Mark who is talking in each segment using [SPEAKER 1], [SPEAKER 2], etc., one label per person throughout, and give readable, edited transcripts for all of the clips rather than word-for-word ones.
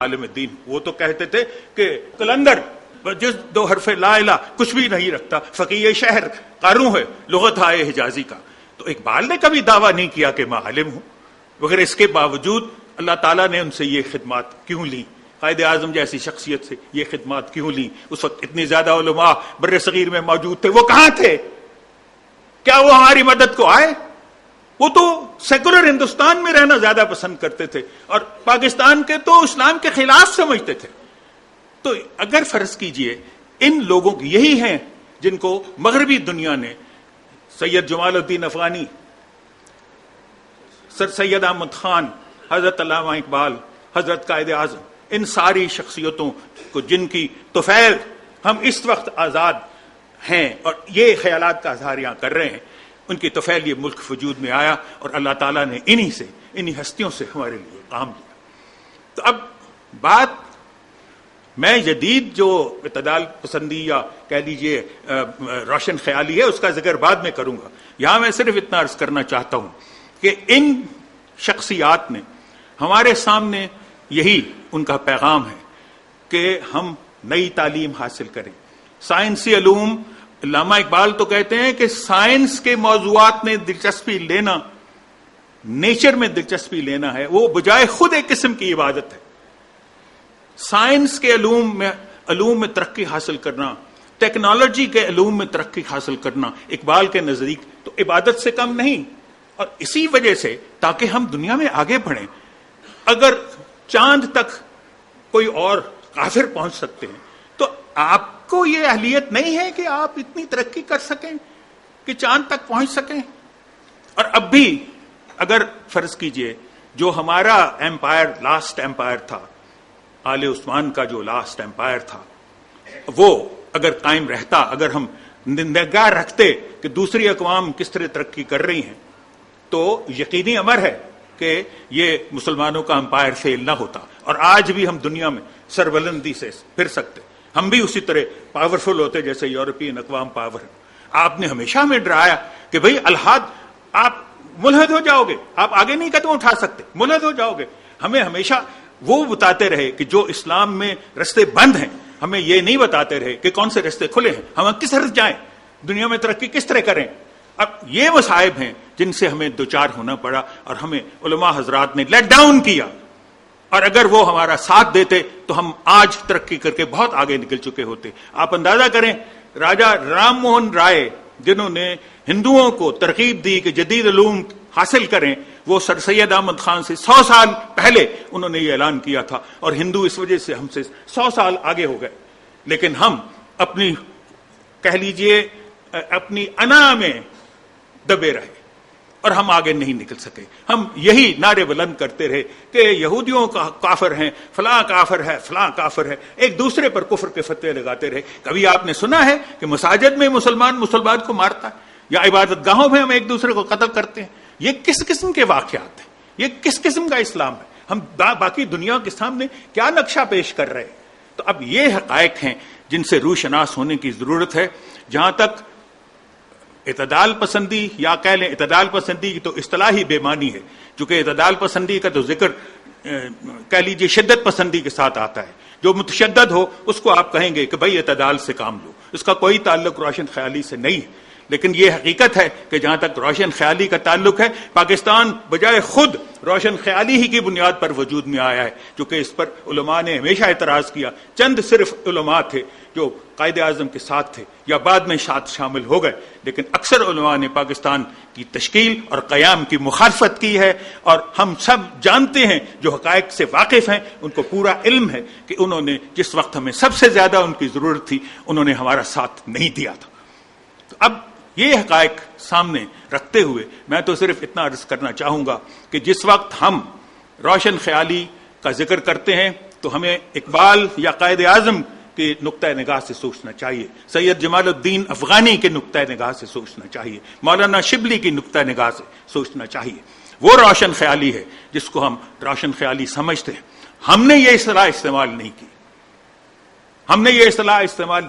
[SPEAKER 1] عالم دین وہ تو کہتے تھے کہ قلندر جس دو حرف لا الہ کچھ بھی نہیں رکھتا، فقیہ شہر قاروں ہے لغت آئے حجازی کا. تو اقبال نے کبھی دعویٰ نہیں کیا کہ میں عالم ہوں، مگر اس کے باوجود اللہ تعالیٰ نے ان سے یہ خدمات کیوں لی؟ قائد اعظم جیسی شخصیت سے یہ خدمات کیوں لی؟ اس وقت اتنے زیادہ علماء بر صغیر میں موجود تھے، وہ کہاں تھے؟ کیا وہ ہماری مدد کو آئے؟ وہ تو سیکولر ہندوستان میں رہنا زیادہ پسند کرتے تھے اور پاکستان کے تو اسلام کے خلاف سمجھتے تھے. تو اگر فرض کیجئے ان لوگوں کی یہی ہیں جن کو مغربی دنیا نے سید جمال الدین افغانی، سر سید احمد خان، حضرت علامہ اقبال، حضرت قائد اعظم، ان ساری شخصیتوں کو جن کی طفیل ہم اس وقت آزاد ہیں اور یہ خیالات کا اظہار یہاں کر رہے ہیں، ان کی طفیل یہ ملک وجود میں آیا اور اللہ تعالیٰ نے انہی ہستیوں سے ہمارے لیے کام لیا. تو اب بات میں جدید جو اعتدال پسندی یا کہہ لیجئے روشن خیالی ہے اس کا ذکر بعد میں کروں گا. یہاں میں صرف اتنا عرض کرنا چاہتا ہوں کہ ان شخصیات نے ہمارے سامنے یہی ان کا پیغام ہے کہ ہم نئی تعلیم حاصل کریں. سائنسی علوم، علامہ اقبال تو کہتے ہیں کہ سائنس کے موضوعات میں دلچسپی لینا، نیچر میں دلچسپی لینا ہے، وہ بجائے خود ایک قسم کی عبادت ہے. سائنس کے علوم میں ترقی حاصل کرنا، ٹیکنالوجی کے علوم میں ترقی حاصل کرنا اقبال کے نزدیک تو عبادت سے کم نہیں. اور اسی وجہ سے تاکہ ہم دنیا میں آگے بڑھیں، اگر چاند تک کوئی اور کافر پہنچ سکتے ہیں تو آپ کو یہ اہلیت نہیں ہے کہ آپ اتنی ترقی کر سکیں کہ چاند تک پہنچ سکیں. اور اب بھی اگر فرض کیجئے جو ہمارا ایمپائر، لاسٹ ایمپائر تھا، آل عثمان کا جو لاسٹ ایمپائر تھا، وہ اگر قائم رہتا، اگر ہم نگاہ رکھتے کہ دوسری اقوام کس طرح ترقی کر رہی ہیں، تو یقینی امر ہے کہ یہ مسلمانوں کا امپائر فیل نہ ہوتا اور آج بھی ہم دنیا میں سربلندی سے پھر سکتے، ہم بھی اسی طرح پاورفل ہوتے جیسے یورپین اقوام پاور ہے. آپ نے ہمیشہ ہمیں ڈرایا کہ بھئی الحاد آپ ملحد ہو جاؤ گے، آپ آگے نہیں قدم اٹھا سکتے، ملحد ہو جاؤ گے. ہمیں ہمیشہ وہ بتاتے رہے کہ جو اسلام میں رستے بند ہیں، ہمیں یہ نہیں بتاتے رہے کہ کون سے رستے کھلے ہیں، ہم کس طرح جائیں، دنیا میں ترقی کس طرح کریں. اب یہ مصائب ہیں جن سے ہمیں دوچار ہونا پڑا اور ہمیں علماء حضرات نے لیٹ ڈاؤن کیا. اور اگر وہ ہمارا ساتھ دیتے تو ہم آج ترقی کر کے بہت آگے نکل چکے ہوتے. آپ اندازہ کریں راجا رام موہن رائے جنہوں نے ہندوؤں کو ترغیب دی کہ جدید علوم حاصل کریں، وہ سر سید احمد خان سے 100 سال پہلے انہوں نے یہ اعلان کیا تھا اور ہندو اس وجہ سے ہم سے 100 سال آگے ہو گئے. لیکن ہم اپنی کہہ لیجئے اپنی انا میں دبے رہے اور ہم آگے نہیں نکل سکے. ہم یہی نعرے بلند کرتے رہے کہ یہودیوں کا کافر ہیں، فلاں کافر ہے، فلاں کافر ہے، ایک دوسرے پر کفر کے فتوے لگاتے رہے. کبھی آپ نے سنا ہے کہ مساجد میں مسلمان کو مارتا ہے یا عبادت گاہوں میں ہم ایک دوسرے کو قتل کرتے ہیں؟ یہ کس قسم کے واقعات ہیں؟ یہ کس قسم کا اسلام ہے؟ ہم باقی دنیا کے سامنے کیا نقشہ پیش کر رہے ہیں؟ تو اب یہ حقائق ہیں جن سے روشناس ہونے کی ضرورت ہے. جہاں تک اعتدال پسندی یا کہہ لیں اعتدال پسندی کی تو اصطلاحی بے معنی ہے، چونکہ اعتدال پسندی کا تو ذکر کہہ لیجئے شدت پسندی کے ساتھ آتا ہے. جو متشدد ہو اس کو آپ کہیں گے کہ بھائی اعتدال سے کام لو، اس کا کوئی تعلق روشن خیالی سے نہیں ہے. لیکن یہ حقیقت ہے کہ جہاں تک روشن خیالی کا تعلق ہے، پاکستان بجائے خود روشن خیالی ہی کی بنیاد پر وجود میں آیا ہے، چونکہ اس پر علماء نے ہمیشہ اعتراض کیا. چند صرف علماء تھے جو قائد اعظم کے ساتھ تھے یا بعد میں شامل ہو گئے، لیکن اکثر علماء نے پاکستان کی تشکیل اور قیام کی مخالفت کی ہے. اور ہم سب جانتے ہیں، جو حقائق سے واقف ہیں ان کو پورا علم ہے کہ انہوں نے جس وقت ہمیں سب سے زیادہ ان کی ضرورت تھی انہوں نے ہمارا ساتھ نہیں دیا تھا. تو اب یہ حقائق سامنے رکھتے ہوئے میں تو صرف اتنا عرض کرنا چاہوں گا کہ جس وقت ہم روشن خیالی کا ذکر کرتے ہیں تو ہمیں اقبال یا قائد اعظم کے نقطہ نگاہ سے سوچنا چاہیے، سید جمال الدین افغانی کے نقطہ نگاہ سے سوچنا چاہیے، مولانا شبلی کی نقطہ نگاہ سے سوچنا چاہیے. وہ روشن خیالی ہے جس کو ہم روشن خیالی سمجھتے ہیں. ہم نے یہ اصطلاح استعمال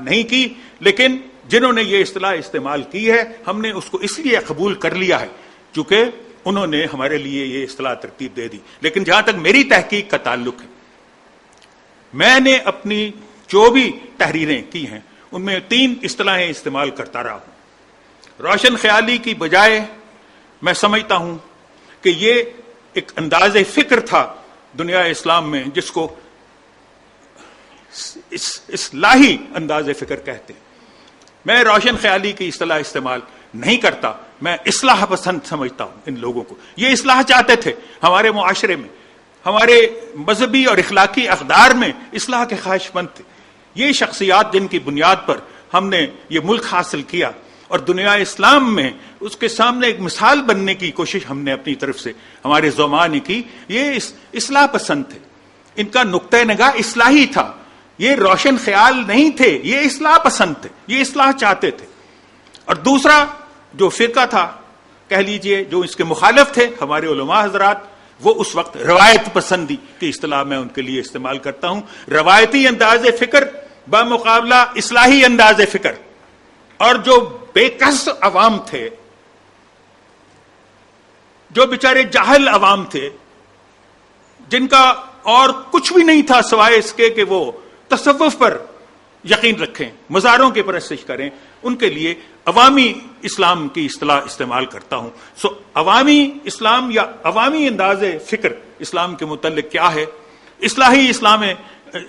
[SPEAKER 1] نہیں کی، لیکن جنہوں نے یہ اصطلاح استعمال کی ہے ہم نے اس کو اس لیے قبول کر لیا ہے چونکہ انہوں نے ہمارے لیے یہ اصطلاح ترتیب دے دی. لیکن جہاں تک میری تحقیق کا تعلق ہے، میں نے اپنی جو بھی تحریریں کی ہیں ان میں 3 اصطلاحیں استعمال کرتا رہا ہوں۔ روشن خیالی کی بجائے میں سمجھتا ہوں کہ یہ ایک انداز فکر تھا دنیا اسلام میں جس کو اصلاحی انداز فکر کہتے ہیں۔ میں روشن خیالی کی اصطلاح استعمال نہیں کرتا، میں اصلاح پسند سمجھتا ہوں ان لوگوں کو۔ یہ اصلاح چاہتے تھے ہمارے معاشرے میں، ہمارے مذہبی اور اخلاقی اقدار میں اصلاح کے خواہش مند تھے۔ یہ شخصیات جن کی بنیاد پر ہم نے یہ ملک حاصل کیا اور دنیا اسلام میں اس کے سامنے ایک مثال بننے کی کوشش ہم نے اپنی طرف سے ہمارے زعماء نے کی، یہ اصلاح پسند تھے، ان کا نقطہ نگاہ اصلاحی تھا، یہ روشن خیال نہیں تھے، یہ اصلاح پسند تھے، یہ اصلاح چاہتے تھے۔ اور دوسرا جو فرقہ تھا کہہ لیجئے جو اس کے مخالف تھے ہمارے علماء حضرات، وہ اس وقت روایت پسندی کی اصطلاح میں ان کے لیے استعمال کرتا ہوں۔ روایتی انداز فکر بمقابلہ اصلاحی انداز فکر، اور جو بے کس عوام تھے، جو بیچارے جاہل عوام تھے، جن کا اور کچھ بھی نہیں تھا سوائے اس کے کہ وہ تصوف پر یقین رکھیں، مزاروں کی پرستش کریں، ان کے لیے عوامی اسلام کی اصطلاح استعمال کرتا ہوں۔ عوامی اسلام یا عوامی انداز فکر اسلام کے متعلق کیا ہے، اصلاحی اسلام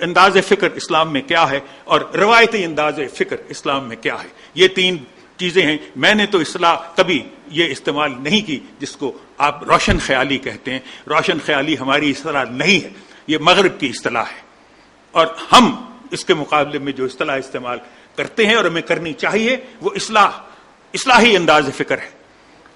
[SPEAKER 1] انداز فکر اسلام میں کیا ہے، اور روایتی انداز فکر اسلام میں کیا ہے، یہ 3 چیزیں ہیں۔ میں نے تو اصلاح کبھی یہ استعمال نہیں کی جس کو آپ روشن خیالی کہتے ہیں۔ روشن خیالی ہماری اصطلاح نہیں ہے، یہ مغرب کی اصطلاح ہے، اور ہم اس کے مقابلے میں جو اصطلاح استعمال کرتے ہیں اور ہمیں کرنی چاہیے وہ اصلاحی انداز فکر ہے۔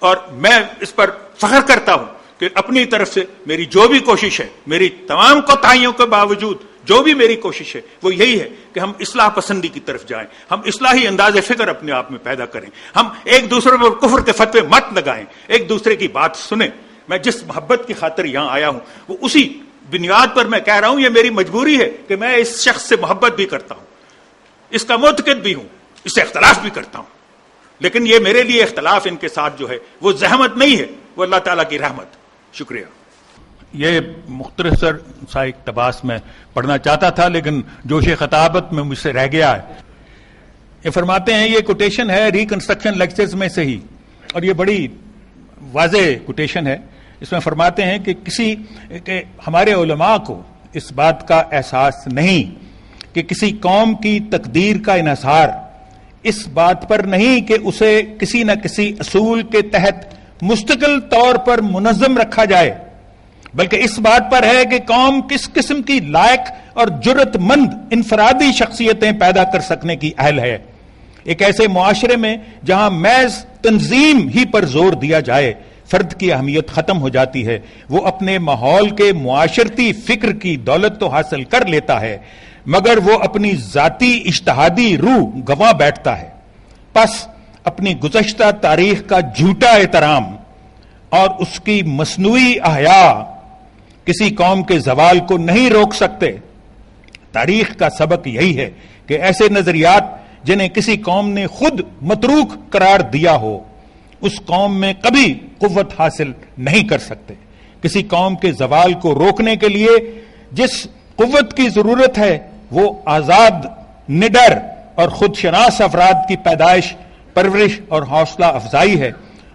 [SPEAKER 1] اور میں اس پر فخر کرتا ہوں کہ اپنی طرف سے میری جو بھی کوشش ہے، میری تمام کوتاہیوں کے باوجود جو بھی میری کوشش ہے وہ یہی ہے کہ ہم اصلاح پسندی کی طرف جائیں، ہم اصلاحی انداز فکر اپنے آپ میں پیدا کریں، ہم ایک دوسرے پر کفر کے فتوے مت لگائیں، ایک دوسرے کی بات سنیں۔ میں جس محبت کی خاطر یہاں آیا ہوں وہ اسی بنیاد پر میں کہہ رہا ہوں، یہ میری مجبوری ہے کہ میں اس شخص سے محبت بھی کرتا ہوں، اس کا معتقد بھی ہوں، اس سے اختلاف بھی کرتا ہوں، لیکن یہ میرے لیے اختلاف ان کے ساتھ جو ہے وہ زحمت نہیں ہے، وہ اللہ تعالیٰ کی رحمت۔ شکریہ۔ یہ مختصر سا اقتباس میں پڑھنا چاہتا تھا لیکن جوش خطابت میں مجھ سے رہ گیا ہے۔ یہ فرماتے ہیں، یہ کوٹیشن ہے ریکنسٹرکشن لیکچرز میں سے ہی، اور یہ بڑی واضح کوٹیشن ہے۔ اس میں فرماتے ہیں کہ ہمارے علماء کو اس بات کا احساس نہیں کہ کسی قوم کی تقدیر کا انحصار اس بات پر نہیں کہ اسے کسی نہ کسی اصول کے تحت مستقل طور پر منظم رکھا جائے، بلکہ اس بات پر ہے کہ قوم کس قسم کی لائق اور جرت مند انفرادی شخصیتیں پیدا کر سکنے کی اہل ہے۔ ایک ایسے معاشرے میں جہاں محض تنظیم ہی پر زور دیا جائے فرد کی اہمیت ختم ہو جاتی ہے۔ وہ اپنے ماحول کے معاشرتی فکر کی دولت تو حاصل کر لیتا ہے مگر وہ اپنی ذاتی اجتہادی روح گنوا بیٹھتا ہے۔ پس اپنی گزشتہ تاریخ کا جھوٹا احترام اور اس کی مصنوعی احیاء کسی قوم کے زوال کو نہیں روک سکتے۔ تاریخ کا سبق یہی ہے کہ ایسے نظریات جنہیں کسی قوم نے خود متروک قرار دیا ہو اس قوم میں کبھی قوت حاصل نہیں کر سکتے۔ کسی قوم کے زوال کو روکنے کے لیے جس قوت کی ضرورت ہے وہ آزاد، نڈر اور خود شناس افراد کی پیدائش، پرورش اور حوصلہ افزائی ہے۔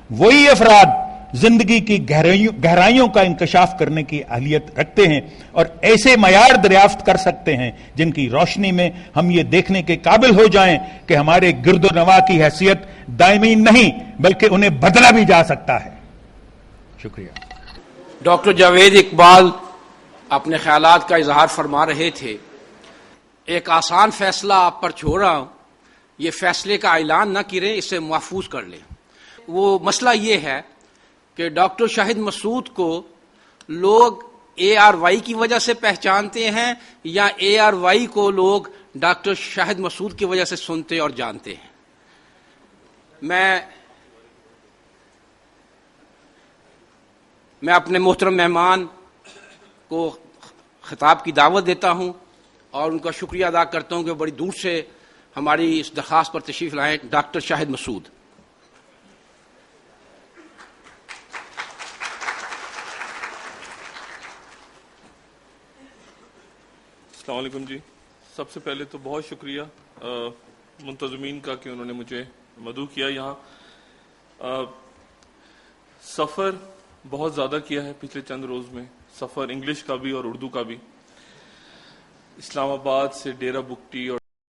[SPEAKER 1] وہی افراد زندگی کی گہرائیوں کا انکشاف کرنے کی اہلیت رکھتے ہیں اور ایسے معیار دریافت کر سکتے ہیں جن کی روشنی میں ہم یہ دیکھنے کے قابل ہو جائیں کہ ہمارے گرد و نواح کی حیثیت دائمی نہیں بلکہ انہیں بدلا بھی جا سکتا ہے۔ شکریہ۔
[SPEAKER 2] ڈاکٹر جاوید اقبال اپنے خیالات کا اظہار فرما رہے تھے۔ ایک آسان فیصلہ آپ پر چھوڑ رہا ہوں، یہ فیصلے کا اعلان نہ کریں، اسے محفوظ کر لیں۔ وہ مسئلہ یہ ہے کہ ڈاکٹر شاہد مسعود کو لوگ ARY کی وجہ سے پہچانتے ہیں یا ARY کو لوگ ڈاکٹر شاہد مسعود کی وجہ سے سنتے اور جانتے ہیں۔ میں اپنے محترم مہمان کو خطاب کی دعوت دیتا ہوں اور ان کا شکریہ ادا کرتا ہوں کہ بڑی دور سے ہماری اس درخواست پر تشریف لائیں۔ ڈاکٹر شاہد مسعود۔
[SPEAKER 3] السلام علیکم جی. سب سے پہلے تو بہت شکریہ منتظمین کا کہ انہوں نے مجھے مدعو کیا یہاں. سفر بہت زیادہ کیا ہے پچھلے چند روز میں، سفر انگلش کا بھی اور اردو کا بھی. اسلام آباد سے ڈیرہ بگٹی اور